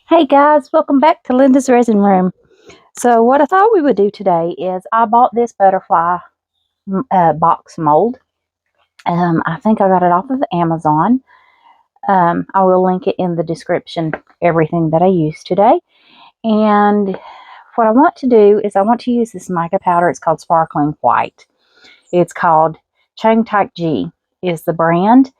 Hey guys, welcome back to Linda's Resin Room. So what I thought we would do today is I bought this butterfly box mold. I think I got it off of Amazon. I will link it in the description, everything that I used today. And what I want to do is I want to use this mica powder. It's called Sparkling White. It's called Chang Tak G is the brand.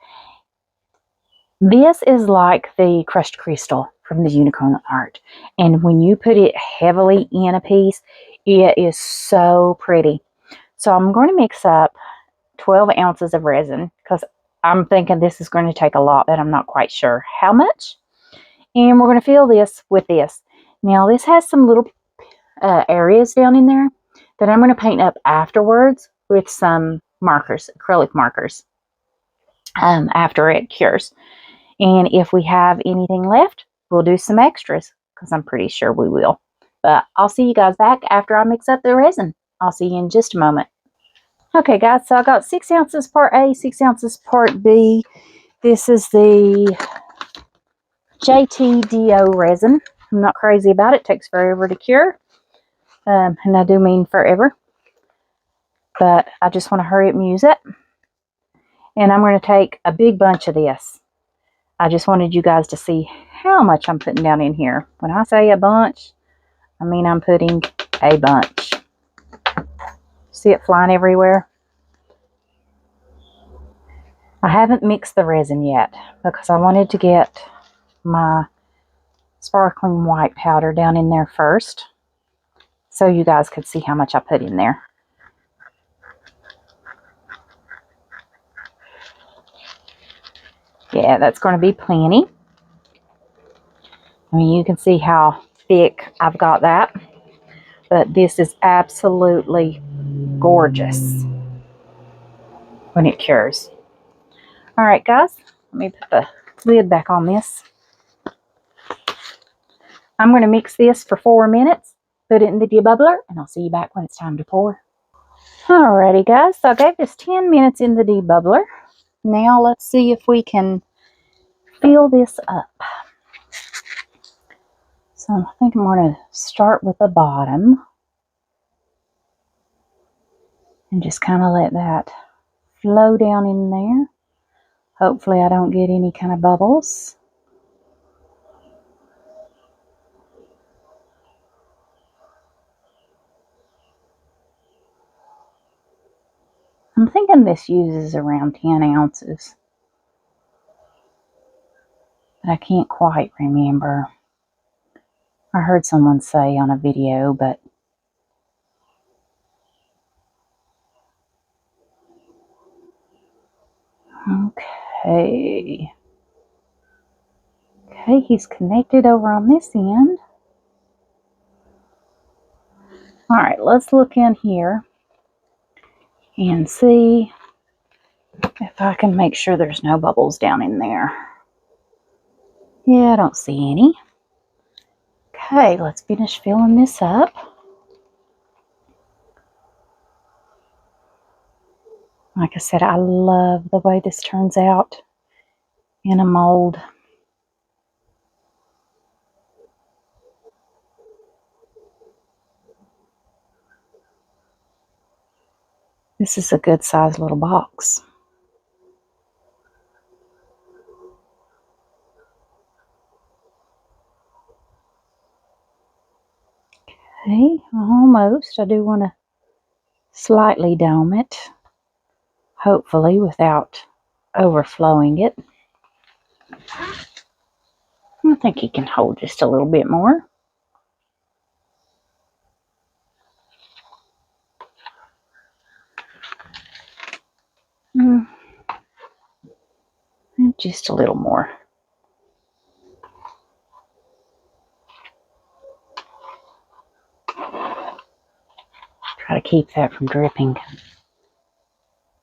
This is like the crushed crystal from the unicorn art. And when you put it heavily in a piece, it is so pretty. So I'm going to mix up 12 ounces of resin because I'm thinking this is going to take a lot, but I'm not quite sure how much. And we're going to fill this with this. Now this has some little areas down in there that I'm going to paint up afterwards with some markers, acrylic markers, after it cures. And if we have anything left, we'll do some extras because I'm pretty sure we will. But I'll see you guys back after I mix up the resin. I'll see you in just a moment. Okay guys, so I got 6 ounces part A, 6 ounces part B. This is the JTDO resin. I'm not crazy about it. It takes forever to cure. And I do mean forever. But I just want to hurry up and use it. And I'm going to take a big bunch of this. I just wanted you guys to see how much I'm putting down in here. When I say a bunch, I mean I'm putting a bunch. See it flying everywhere? I haven't mixed the resin yet because I wanted to get my sparkling white powder down in there first so you guys could see how much I put in there. Yeah, that's going to be plenty. I mean, you can see how thick I've got that. But this is absolutely gorgeous when it cures. All right, guys, let me put the lid back on this. I'm going to mix this for 4 minutes, put it in the debubbler, and I'll see you back when it's time to pour. Alrighty, guys, so I gave this 10 minutes in the debubbler. Now let's see if we can fill this up. So I think I'm going to start with the bottom and just kind of let that flow down in there. Hopefully I don't get any kind of bubbles. I'm thinking this uses around 10 ounces. But I can't quite remember. I heard someone say on a video, but okay. Okay, he's connected over on this end. Alright, let's look in here and see if I can make sure there's no bubbles down in there. Yeah, I don't see any. Okay, let's finish filling this up. Like I said, I love the way this turns out in a mold. This is a good sized little box. Okay, almost. I do want to slightly dome it, hopefully without overflowing it. I think he can hold just a little bit more. Just a little more. Try to keep that from dripping.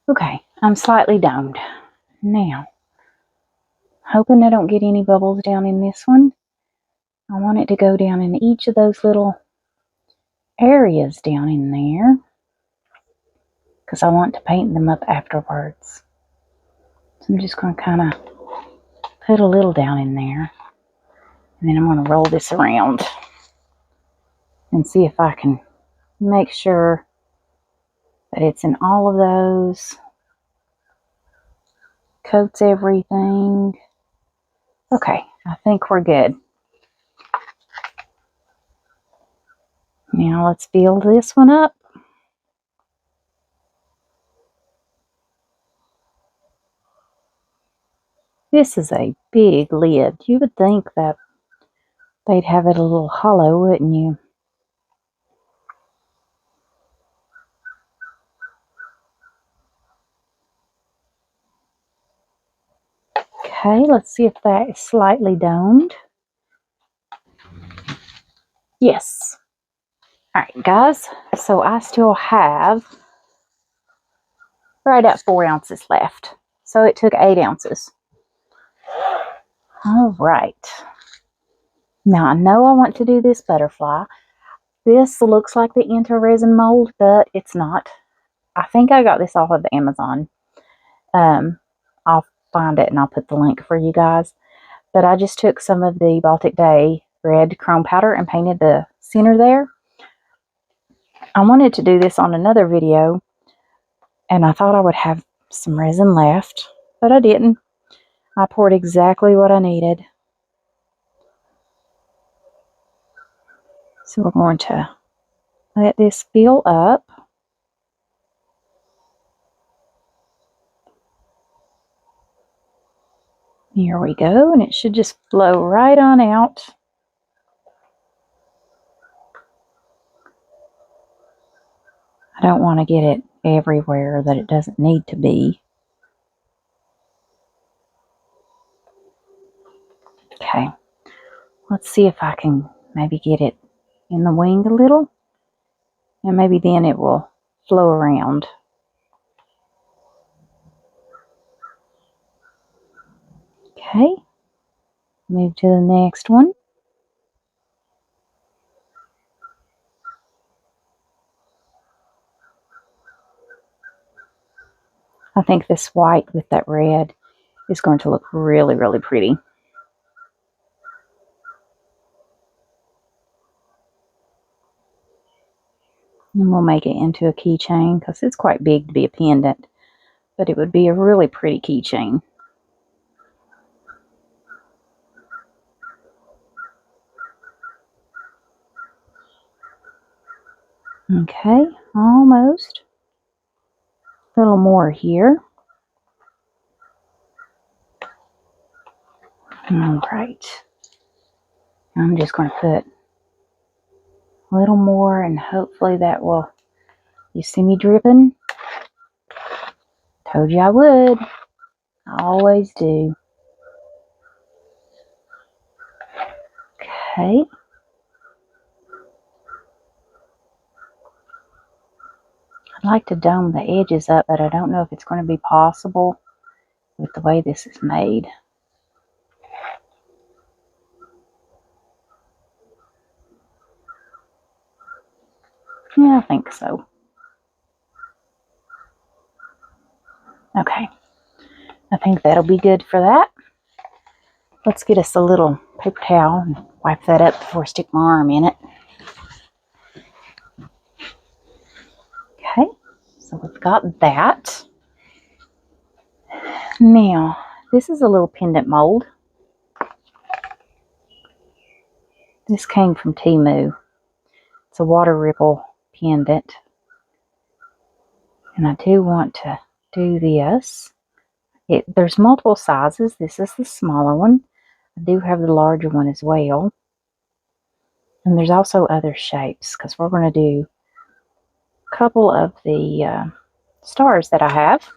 Okay, I'm slightly domed. Now, hoping I don't get any bubbles down in this one. I want it to go down in each of those little areas down in there, because I want to paint them up afterwards. So I'm just going to kind of put a little down in there And then I'm going to roll this around and see if I can make sure that it's in all of those. Coats everything. Okay, I think we're good. Now let's build this one up. This is a big lid. You would think that they'd have it a little hollow, wouldn't you? Okay, let's see if that is slightly domed. Yes. Alright guys, so I still have right at 4 ounces left. So it took 8 ounces. Alright. Now I know I want to do this butterfly. This looks like the anti-resin mold, but it's not. I think I got this off of Amazon. I'll find it and I'll put the link for you guys. But I just took some of the Baltic Day red chrome powder and painted the center there. I wanted to do this on another video, and I thought I would have some resin left, but I didn't. I poured exactly what I needed. So we're going to let this fill up. Here we go, and it should just flow right on out. I don't want to get it everywhere that it doesn't need to be. Okay, let's see if I can maybe get it in the wing a little, and maybe then it will flow around. Okay, move to the next one. I think this white with that red is going to look really, really pretty. And we'll make it into a keychain because it's quite big to be a pendant, but it would be a really pretty keychain. Okay, almost. A little more here. All right. I'm just going to put a little more, and hopefully that will, you see me dripping? Told you I would. I always do. Okay. I'd like to dome the edges up, but I don't know if it's going to be possible with the way this is made. Yeah, I think so. Okay. I think that'll be good for that. Let's get us a little paper towel and wipe that up before I stick my arm in it. Okay, so we've got that. Now, this is a little pendant mold. This came from Temu. It's a water ripple pendant. And I do want to do this. There's multiple sizes. This is the smaller one. I do have the larger one as well. And there's also other shapes because we're going to do a couple of the stars that I have.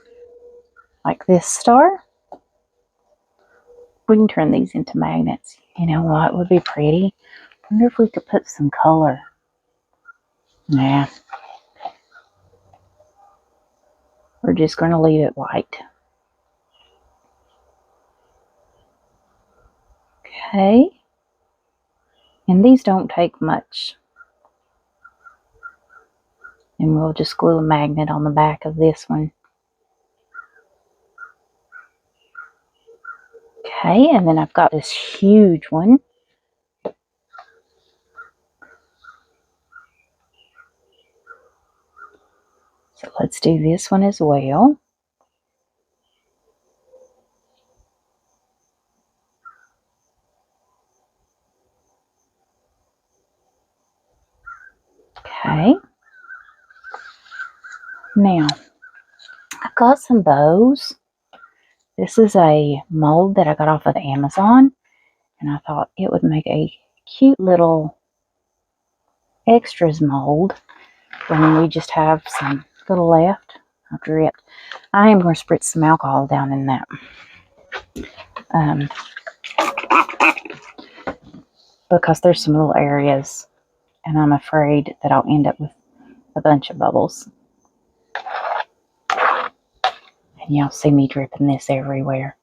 Like this star. We can turn these into magnets. You know what would be pretty? I wonder if we could put some color. Nah. We're just going to leave it white. Okay. And these don't take much. And we'll just glue a magnet on the back of this one. Okay, and then I've got this huge one. So let's do this one as well. Okay. Now, I've got some bows. This is a mold that I got off of Amazon, and I thought it would make a cute little extras mold when we just have some little left. I've dripped. I am going to spritz some alcohol down in that. Because there's some little areas, and I'm afraid that I'll end up with a bunch of bubbles. And y'all see me dripping this everywhere.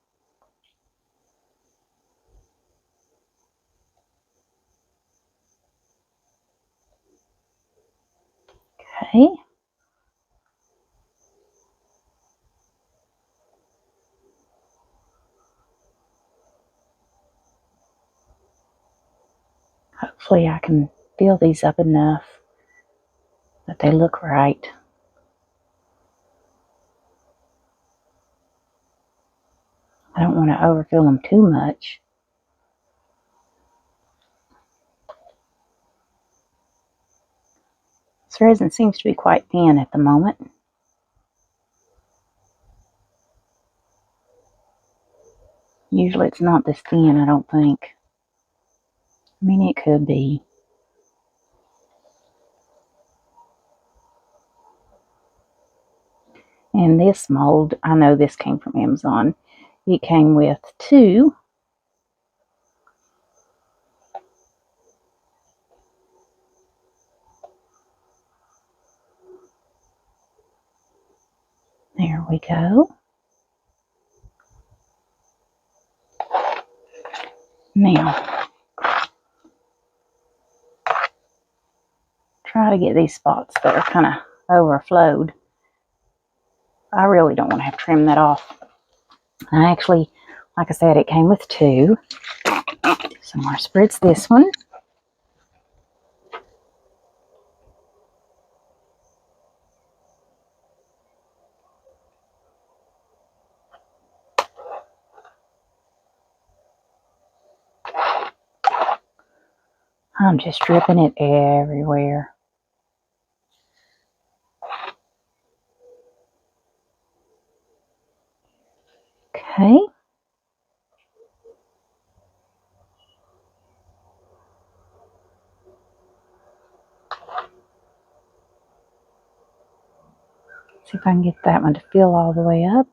Okay. Hopefully I can fill these up enough that they look right. I don't want to overfill them too much. This resin seems to be quite thin at the moment. Usually it's not this thin, I don't think. I mean, it could be. And this mold, I know this came from Amazon. It came with 2. There we go. Now, try to get these spots that are kind of overflowed. I really don't want to have to trim that off. I actually, like I said, it came with 2. So I'm going to spritz this one. I'm just dripping it everywhere. Okay. See if I can get that one to fill all the way up.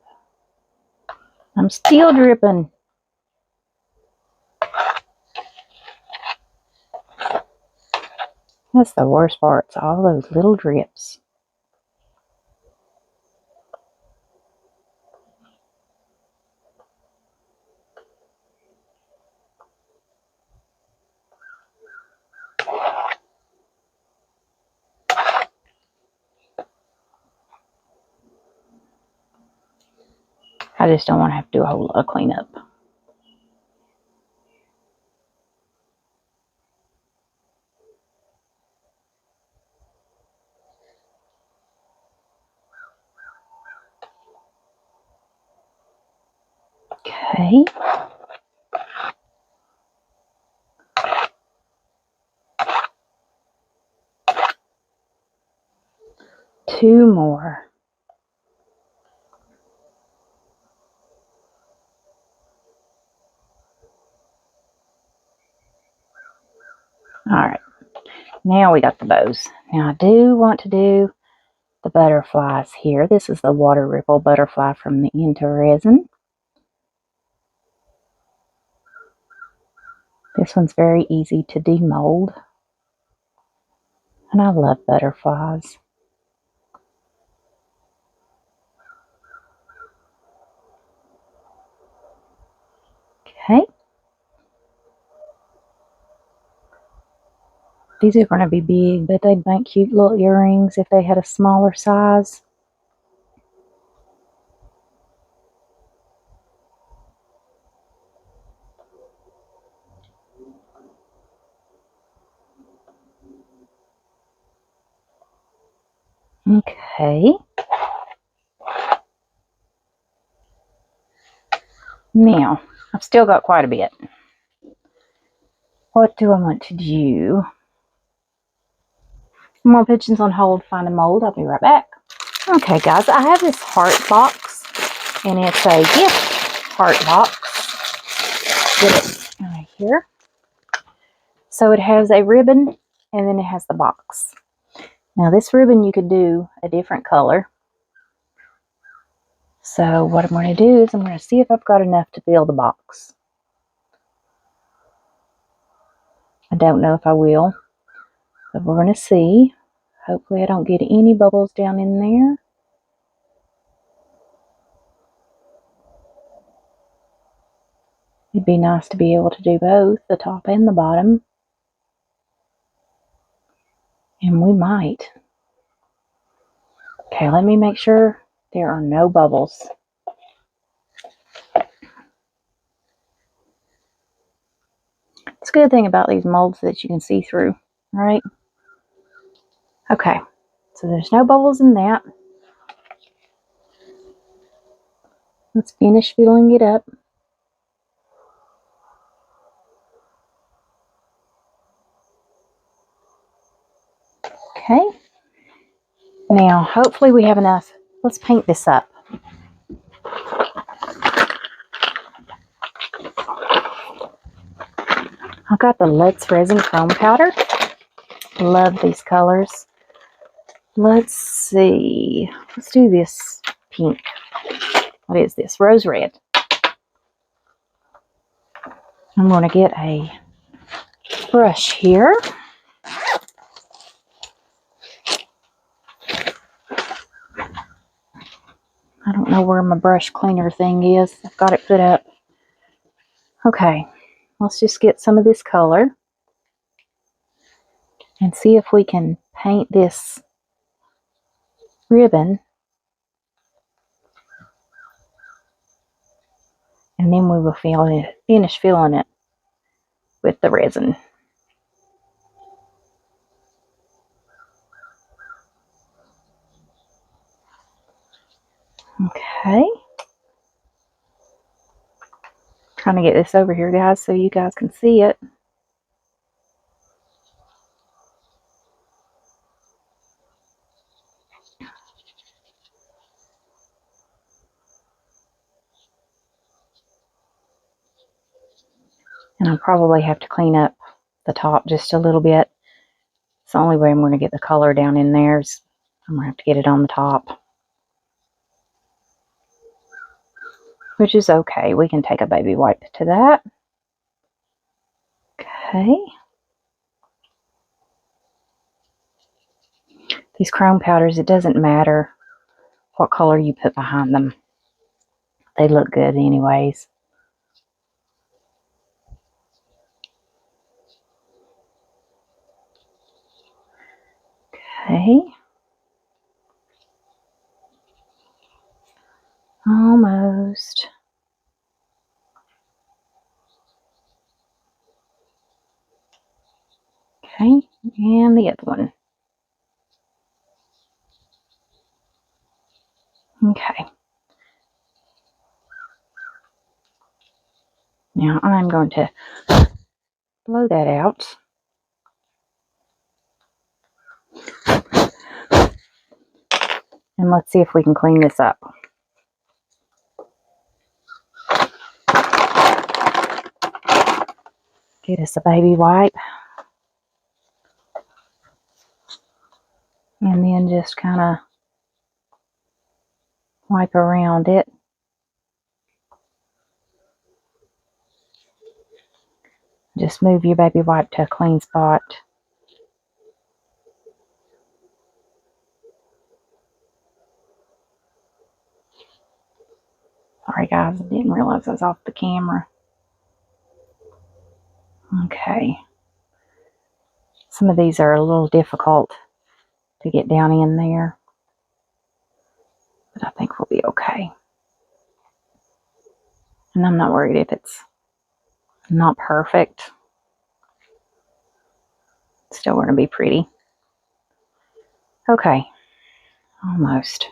I'm still dripping. That's the worst part. It's all those little drips. I just don't want to have to do a whole lot of cleanup. Okay. Two more. All right. Now we got the bows. Now I do want to do the butterflies here. This is the water ripple butterfly from the Into Resin. This one's very easy to demold. And I love butterflies. Okay. These are going to be big, but they'd make cute little earrings if they had a smaller size. Okay. Now, I've still got quite a bit. What do I want to do? More pigeons on hold, find a mold. I'll be right back. Okay, guys, I have this heart box, and it's a gift heart box. Get it right here. So it has a ribbon, and then it has the box. Now, this ribbon you could do a different color. So what I'm going to do is I'm going to see if I've got enough to fill the box. I don't know if I will, but we're going to see. Hopefully I don't get any bubbles down in there. It'd be nice to be able to do both, the top and the bottom. And we might. Okay, let me make sure there are no bubbles. It's a good thing about these molds that you can see through, right? Okay, so there's no bubbles in that. Let's finish filling it up. Okay, now hopefully we have enough. Let's paint this up. I've got the Lindasresinroom chrome powder. Love these colors. Let's see. Let's do this pink. What is this? Rose red. I'm going to get a brush here. I don't know where my brush cleaner thing is. I've got it put up. Okay, let's just get some of this color and see if we can paint this ribbon. And then we will finish filling it with the resin. Okay. Trying to get this over here, guys, so you guys can see it. And I'll probably have to clean up the top just a little bit. It's the only way I'm going to get the color down in there is I'm going to have to get it on the top. Which is okay. We can take a baby wipe to that. Okay. These chrome powders, it doesn't matter what color you put behind them. They look good anyways. Okay. Almost. Okay, and the other one. Okay. Now I'm going to blow that out. And let's see if we can clean this up. Get us a baby wipe. And then just kind of wipe around it. Just move your baby wipe to a clean spot. Sorry guys, I didn't realize I was off the camera. Okay. Some of these are a little difficult to get down in there. But I think we'll be okay. And I'm not worried if it's not perfect. It's still going to be pretty. Okay. Almost.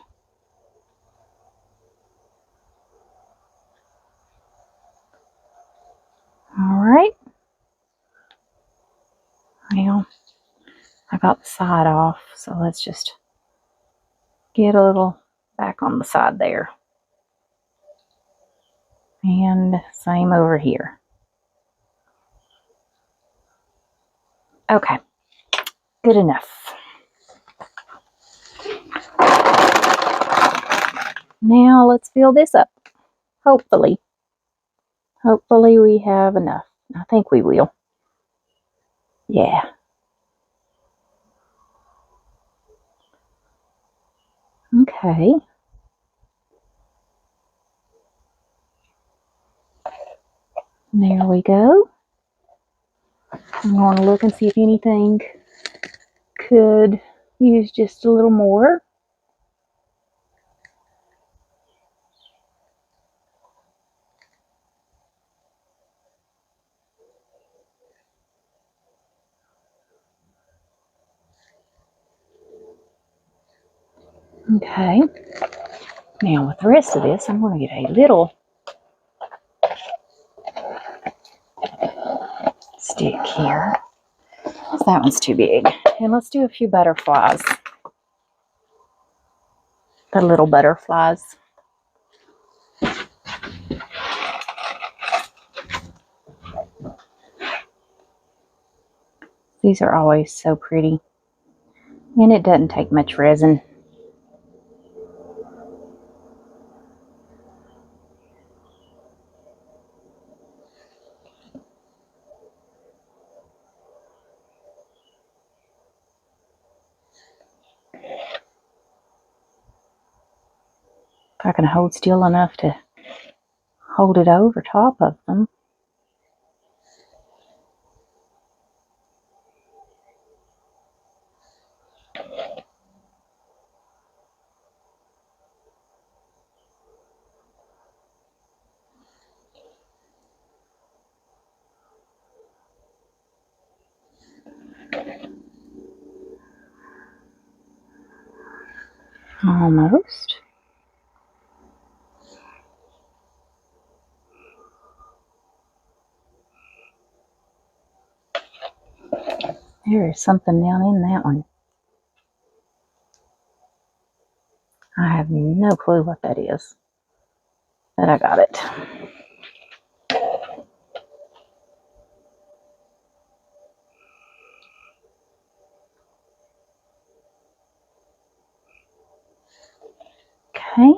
got the side off, so let's just get a little back on the side there. And same over here. Okay, good enough. Now let's fill this up. Hopefully we have enough. I think we will. Yeah. Okay. There we go. I'm going to look and see if anything could use just a little more. Okay. Now with the rest of this, I'm going to get a little stick here. That one's too big. And let's do a few butterflies. The little butterflies. These are always so pretty. And it doesn't take much resin. If I can hold still enough to hold it over top of them. Almost. There is something down in that one. I have no clue what that is, but I got it. Okay.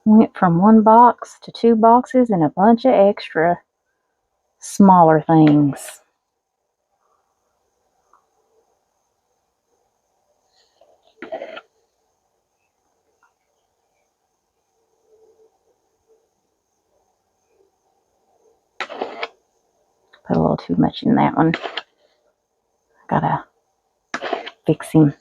Went from one box to 2 boxes and a bunch of extra smaller things. Put a little too much in that one. Gotta fix him.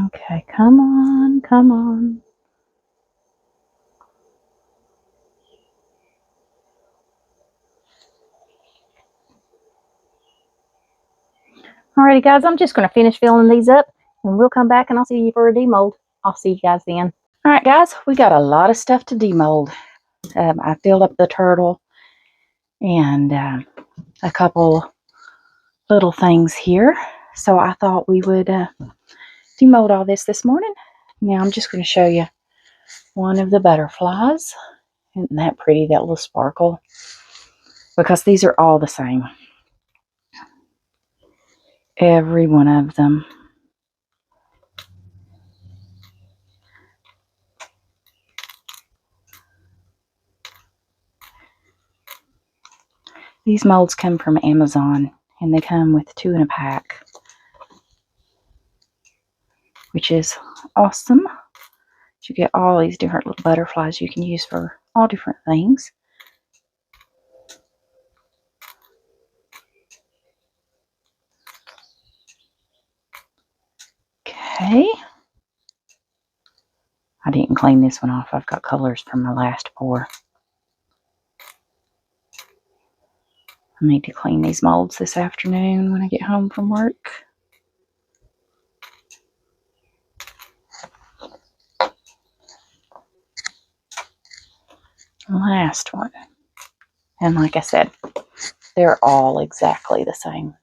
Okay, come on, come on. Alrighty guys, I'm just going to finish filling these up and we'll come back and I'll see you for a demold. I'll see you guys then. Alright guys, we got a lot of stuff to demold. I filled up the turtle and a couple little things here. So I thought we would demold all this morning. Now I'm just going to show you one of the butterflies. Isn't that pretty, that little sparkle? Because these are all the same. Every one of them. These molds come from Amazon and they come with 2 in a pack, which is awesome. You get all these different little butterflies you can use for all different things. Okay. I didn't clean this one off. I've got colors from my last pour. I need to clean these molds this afternoon when I get home from work. last one. And like I said, they're all exactly the same.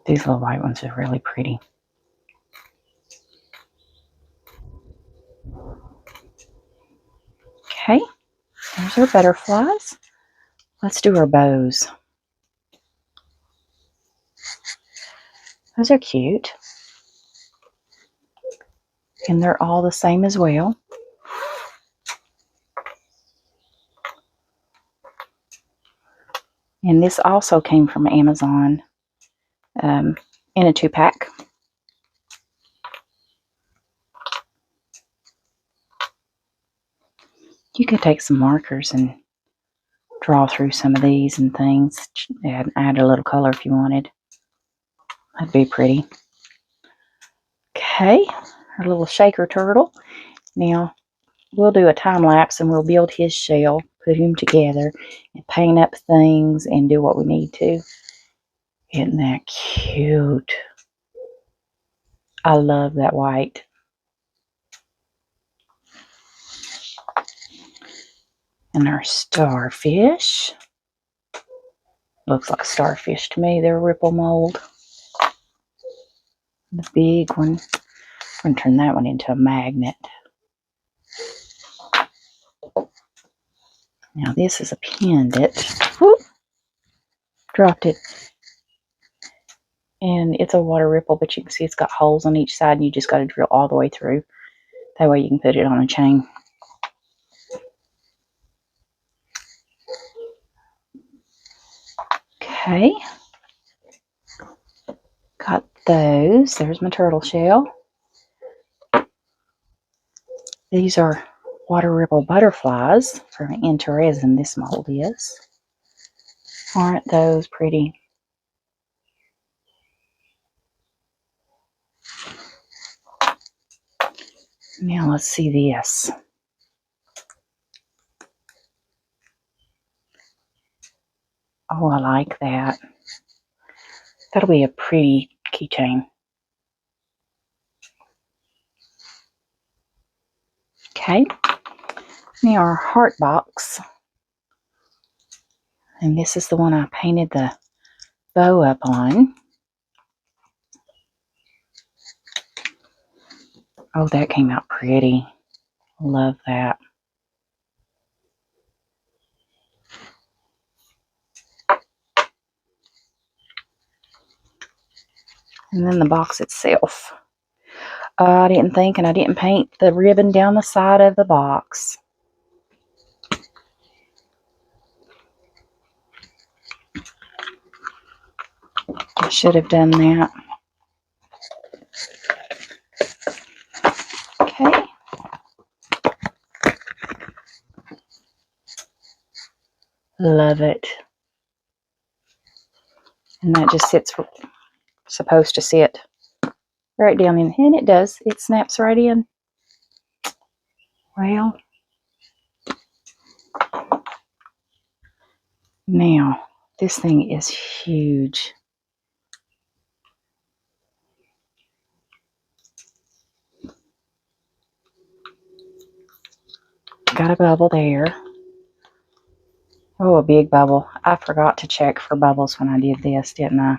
These little white ones are really pretty. Okay, there's our butterflies. Let's do our bows. Those are cute. And they're all the same as well. And this also came from Amazon in a 2-pack. You could take some markers and draw through some of these and things. And add a little color if you wanted. That'd be pretty. Okay, our little shaker turtle. Now, we'll do a time lapse and we'll build his shell, put him together, and paint up things and do what we need to. Isn't that cute? I love that white. And our starfish. Looks like a starfish to me. They're ripple mold. The big one. I'm going to turn that one into a magnet. Now this is a pendant. Whoop! Dropped it. And it's a water ripple, but you can see it's got holes on each side and you just got to drill all the way through. That way you can put it on a chain. Okay. Got those. There's my turtle shell. These are water ripple butterflies from Resin. This mold is. Aren't those pretty? Now let's see this. Oh, I like that. That'll be a pretty keychain. Okay. Now our heart box. And this is the one I painted the bow up on. Oh, that came out pretty. Love that. And then the box itself. I didn't think and I didn't paint the ribbon down the side of the box. I should have done that. Okay. Love it. And that just sits, supposed to sit right down in, and it does. It snaps right in. Well, now this thing is huge. Got a bubble there. Oh, a big bubble. I forgot to check for bubbles when I did this, didn't I?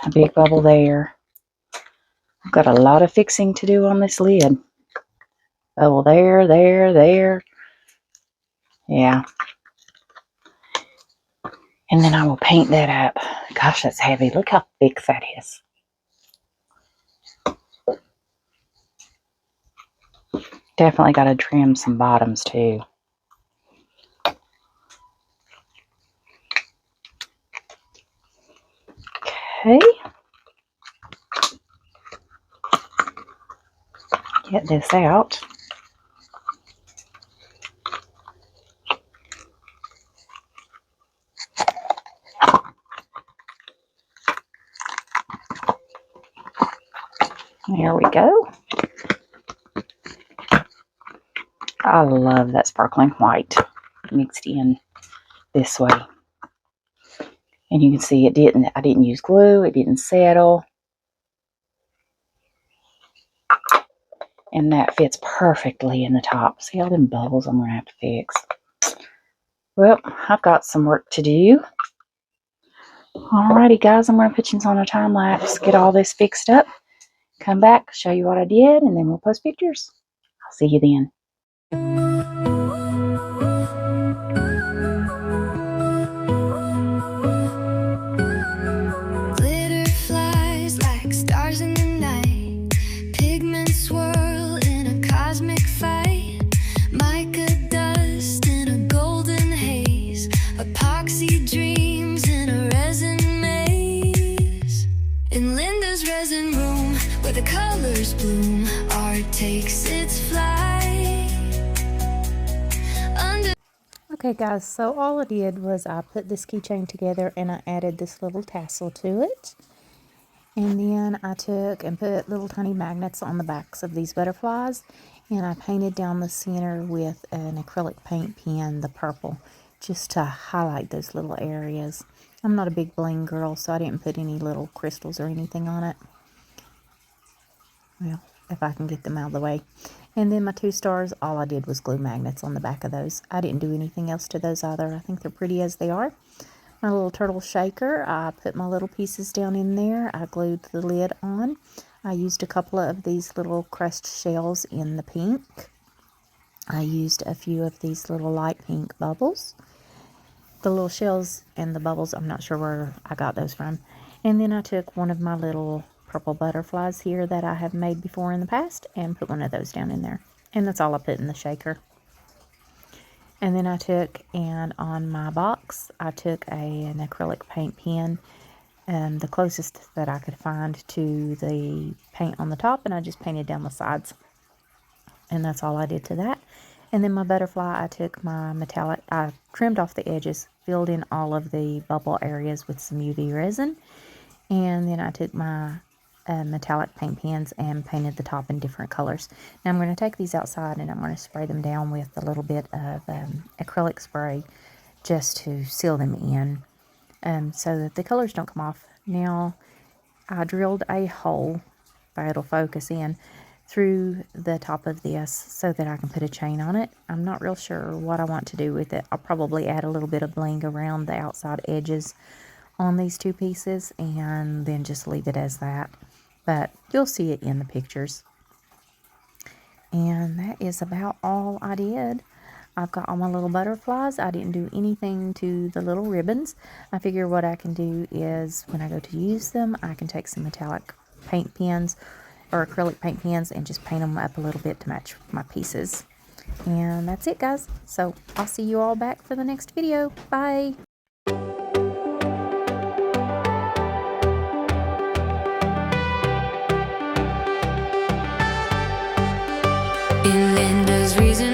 A big bubble there. I've got a lot of fixing to do on this lid. Bubble there, there, there. Yeah. And then I will paint that up. Gosh, that's heavy. Look how thick that is. Definitely got to trim some bottoms too. Okay. Get this out. There we go. I love that sparkling white mixed in this way. And you can see I didn't use glue, it didn't settle. And that fits perfectly in the top. See all them bubbles I'm going to have to fix. Well, I've got some work to do. Alrighty, guys, I'm going to put you on a time lapse, get all this fixed up, come back, show you what I did, and then we'll post pictures. I'll see you then. Glitter flies like stars in the night. Pigments swirl in a cosmic fight. Mica dust in a golden haze. Epoxy dreams in a resin maze. In Linda's resin room, where the colors bloom, art takes its flight. Okay guys, so all I did was I put this keychain together and I added this little tassel to it. And then I took and put little tiny magnets on the backs of these butterflies. And I painted down the center with an acrylic paint pen, the purple, just to highlight those little areas. I'm not a big bling girl, so I didn't put any little crystals or anything on it. Well, if I can get them out of the way. And then my 2 stars, all I did was glue magnets on the back of those. I didn't do anything else to those either. I think they're pretty as they are. My little turtle shaker, I put my little pieces down in there. I glued the lid on. I used a couple of these little crushed shells in the pink. I used a few of these little light pink bubbles. The little shells and the bubbles, I'm not sure where I got those from. And then I took one of my little purple butterflies here that I have made before in the past and put one of those down in there. And that's all I put in the shaker. And then I took, and on my box, I took an acrylic paint pen, the closest that I could find to the paint on the top, and I just painted down the sides. And that's all I did to that. And then my butterfly, I took my metallic, I trimmed off the edges, filled in all of the bubble areas with some UV resin. And then I took my metallic paint pens and painted the top in different colors. Now I'm going to take these outside and I'm going to spray them down with a little bit of acrylic spray just to seal them in so that the colors don't come off. Now I drilled a hole, if it'll focus in, through the top of this so that I can put a chain on it. I'm not real sure what I want to do with it. I'll probably add a little bit of bling around the outside edges on these 2 pieces and then just leave it as that. But you'll see it in the pictures. And that is about all I did. I've got all my little butterflies. I didn't do anything to the little ribbons. I figure what I can do is when I go to use them, I can take some metallic paint pens or acrylic paint pens and just paint them up a little bit to match my pieces. And that's it, guys. So I'll see you all back for the next video. Bye. In Linda's reason.